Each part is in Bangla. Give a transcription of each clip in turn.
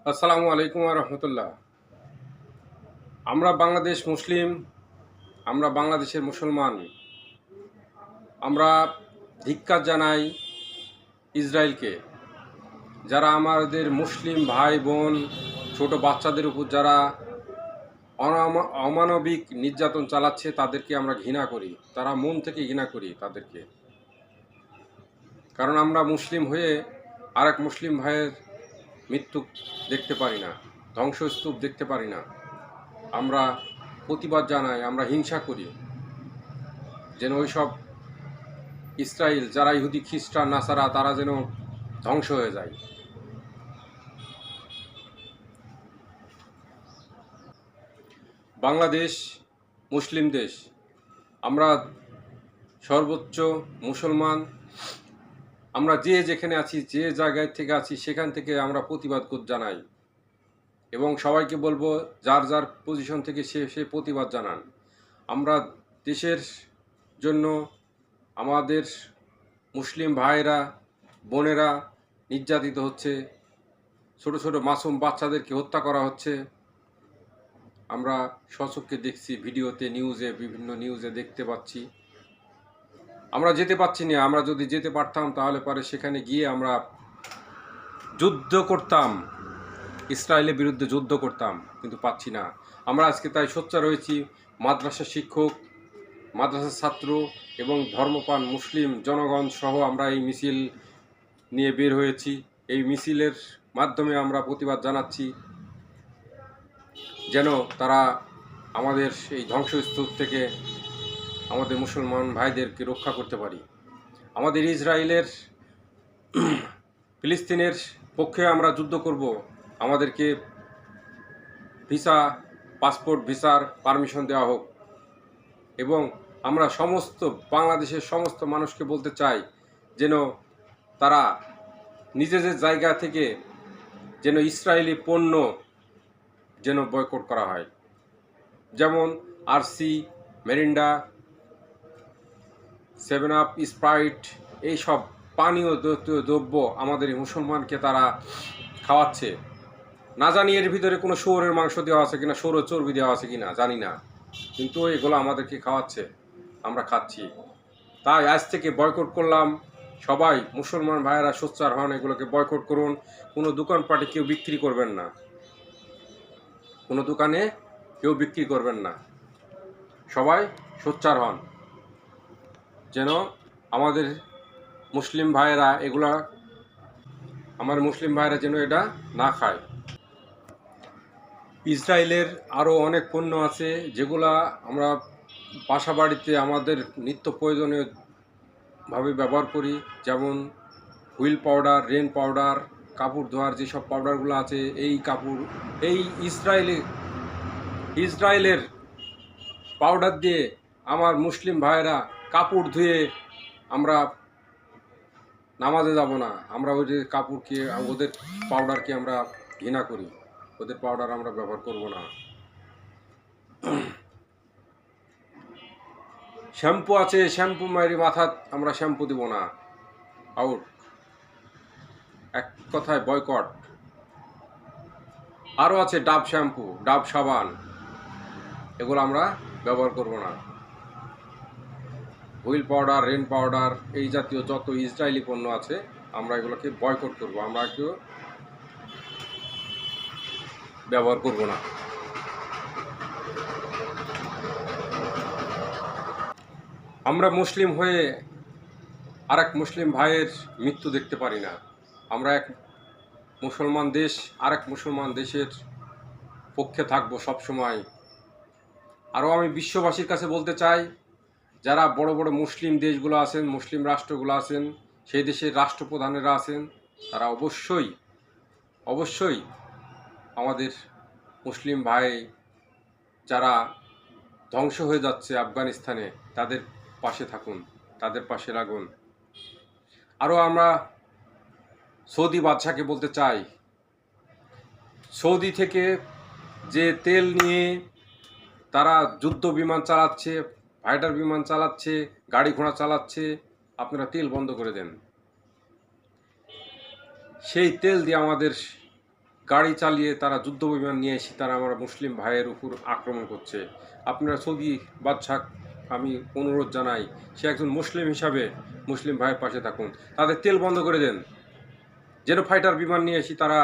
আসসালামু আলাইকুম রহমতুল্লাহ। আমরা বাংলাদেশ মুসলিম, আমরা বাংলাদেশের মুসলমান। আমরা ধিক্কার জানাই ইসরায়েলকে, যারা আমাদের মুসলিম ভাই বোন ছোট বাচ্চাদের উপর যারা অমানবিক নির্যাতন চালাচ্ছে, তাদেরকে আমরা ঘৃণা করি। তারা মন থেকে ঘৃণা করি তাদেরকে, কারণ আমরা মুসলিম হয়ে আরেক মুসলিম ভাইয়ের মৃত্যু দেখতে পারি না, ধ্বংসস্তূপ দেখতে পারি না। আমরা প্রতিবাদ জানাই, আমরা হিংসা করি যেন ওইসব ইসরায়েল যারা ইহুদি খ্রিস্টান নাসারা তারা যেন ধ্বংস হয়ে যায়। বাংলাদেশ মুসলিম দেশ, আমরা সর্বোচ্চ মুসলমান। আমরা যে যেখানে আছি, যে জায়গায় থেকে আছি, সেখান থেকে আমরা প্রতিবাদ জানাই এবং সবাইকে বলবো যার যার পজিশন থেকে সে প্রতিবাদ জানান। আমরা দেশের জন্য আমাদের মুসলিম ভাইয়েরা বোনেরা নির্যাতিত হচ্ছে, ছোট ছোট মাসুম বাচ্চাদেরকে হত্যা করা হচ্ছে। আমরা স্বচক্ষে দেখছি, ভিডিওতে, নিউজে, বিভিন্ন নিউজে দেখতে পাচ্ছি। আমরা যেতে পারছি না। আমরা যদি যেতে পারতাম তাহলে পরে সেখানে গিয়ে আমরা যুদ্ধ করতাম, ইসরায়েলের বিরুদ্ধে যুদ্ধ করতাম, কিন্তু পাচ্ছি না। আমরা আজকে তাই সোচ্চার রয়েছি, মাদ্রাসা শিক্ষক, মাদ্রাসার ছাত্র এবং ধর্মপ্রাণ মুসলিম জনগণ সহ আমরা এই মিছিল নিয়ে বের হয়েছি। এই মিছিলের মাধ্যমে আমরা প্রতিবাদ জানাচ্ছি যেন তারা আমাদের এই ধ্বংসস্তূপ থেকে আমাদের মুসলমান ভাইদেরকে রক্ষা করতে পারি। আমাদের ইসরায়েলের ফিলিস্তিনের পক্ষে আমরা যুদ্ধ করব। আমাদেরকে ভিসা, পাসপোর্ট, ভিসার পারমিশন দেওয়া হোক। এবং আমরা সমস্ত বাংলাদেশের সমস্ত মানুষকে বলতে চাই যেন তারা নিজেদের জায়গা থেকে যেন ইসরায়েলি পণ্য যেন বয়কট করা হয়, যেমন আরসি, মেরিন্ডা, 7 আপ, স্প্রাইট, এইসব পানীয় দ্রব্য আমাদের মুসলমানকে তারা খাওয়াচ্ছে। না জানি এর ভিতরে কোনো শুয়োরের মাংস দেওয়া আছে কিনা, শুয়োরের চর্বি দেওয়া আছে কিনা জানি না, কিন্তু এগুলো আমাদেরকে খাওয়াচ্ছে, আমরা খাচ্ছি। তাই আজ থেকে বয়কট করলাম। সবাই মুসলমান ভাইয়েরা সোচ্চার হন, এগুলোকে বয়কট করুন। কোনো দোকানপাটে কেউ বিক্রি করবেন না, কোনো দোকানে কেউ বিক্রি করবেন না। সবাই সোচ্চার হন যেন আমাদের মুসলিম ভাইয়েরা এগুলা, আমার মুসলিম ভাইয়েরা যেন এটা না খায়। ইসরায়েলের আরও অনেক পণ্য আছে যেগুলা আমরা বাসা বাড়িতে আমাদের নিত্য প্রয়োজনীয়ভাবে ব্যবহার করি, যেমন হুইল পাউডার, রেন পাউডার, কাপড় ধোয়ার যেসব পাউডারগুলো আছে, এই ইসরায়েলের পাউডার দিয়ে আমার মুসলিম ভাইয়েরা কাপড় ধুয়ে আমরা নামাজে যাব না। আমরা ওই যে কাপড়কে, ওদের পাউডারকে আমরা ঘৃণা করি, ওদের পাউডার আমরা ব্যবহার করব না। শ্যাম্পু আছে, শ্যাম্পু মারি মাথা আমরা শ্যাম্পু দিব না। আউট, এক কথায় বয়কট। আরও আছে ডাব শ্যাম্পু, ডাব সাবান, এগুলো আমরা ব্যবহার করব না। হুইল পাউডার, রেন পাউডার, এই জাতীয় যত ইসরায়েলি পণ্য আছে আমরা এগুলোকে বয়কট করব, আমরা কেউ ব্যবহার করব না। আমরা মুসলিম হয়ে আরেক মুসলিম ভাইয়ের মৃত্যু দেখতে পারি না। আমরা এক মুসলমান দেশ আরেক মুসলমান দেশের পক্ষে থাকবো সবসময়। আরও আমি বিশ্ববাসীর কাছে বলতে চাই, যারা বড় বড় মুসলিম দেশগুলো আছেন, মুসলিম রাষ্ট্রগুলো আছেন, সেই দেশের রাষ্ট্রপ্রধানেরা আছেন, তারা অবশ্যই আমাদের মুসলিম ভাই যারা ধ্বংস হয়ে যাচ্ছে আফগানিস্তানে, তাদের পাশে থাকুন, তাদের পাশে লাগুন। আরও আমরা সৌদি বাদশাকে বলতে চাই, সৌদি থেকে যে তেল নিয়ে তারা যুদ্ধ বিমান চালাচ্ছে, ফাইটার বিমান চালাচ্ছে, গাড়ি ঘোড়া চালাচ্ছে, আপনারা তেল বন্ধ করে দেন। সেই তেল দিয়ে আমাদের গাড়ি চালিয়ে তারা যুদ্ধ বিমান নিয়ে এসে তারা আমার মুসলিম ভাইয়ের উপর আক্রমণ করছে। আপনারা সৌদি বাদশাহ আমি অনুরোধ জানাই, সে একজন মুসলিম হিসাবে মুসলিম ভাইয়ের পাশে থাকুন। তাদের তেল বন্ধ করে দেন, যেন ফাইটার বিমান নিয়ে এসে তারা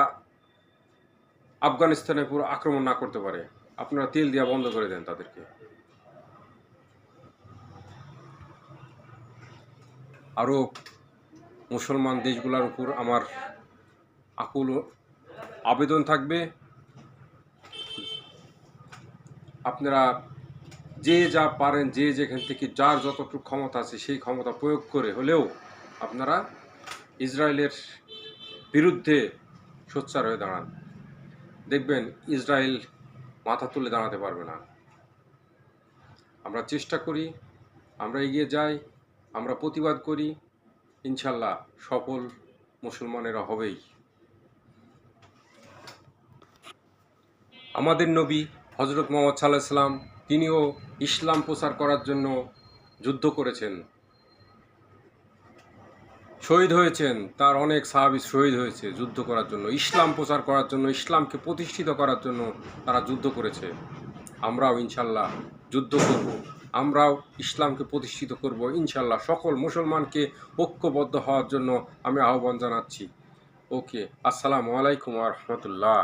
আফগানিস্তানের উপর আক্রমণ না করতে পারে। আপনারা তেল দেওয়া বন্ধ করে দেন তাদেরকে। আরও মুসলমান দেশগুলোর উপর আমার আকুল আবেদন থাকবে, আপনারা যে যা পারেন, যে যেখান থেকে যার যতটুকু ক্ষমতা আছে সেই ক্ষমতা প্রয়োগ করে হলেও আপনারা ইসরায়েলের বিরুদ্ধে সোচ্চার হয়ে দাঁড়ান। দেখবেন ইসরায়েল মাথা তুলে দাঁড়াতে পারবে না। আমরা চেষ্টা করি, আমরা এগিয়ে যাই, আমরা প্রতিবাদ করি, ইনশাল্লাহ সফল মুসলমানেরা হবেই। আমাদের নবী হজরত মুহাম্মদ সাল্লাল্লাহু আলাইহি ওয়াসাল্লাম তিনিও ইসলাম প্রচার করার জন্য যুদ্ধ করেছেন, শহীদ হয়েছেন। তার অনেক সাহাবী শহীদ হয়েছে যুদ্ধ করার জন্য, ইসলাম প্রচার করার জন্য, ইসলামকে প্রতিষ্ঠিত করার জন্য তারা যুদ্ধ করেছে। আমরাও ইনশাল্লাহ যুদ্ধ করব, আমরাও ইসলামকে প্রতিষ্ঠিত করব ইনশাল্লাহ। সকল মুসলমানকে ঐক্যবদ্ধ হওয়ার জন্য আমি আহ্বান জানাচ্ছি। ওকে, আসসালামু আলাইকুম ওয়া রাহমাতুল্লাহ।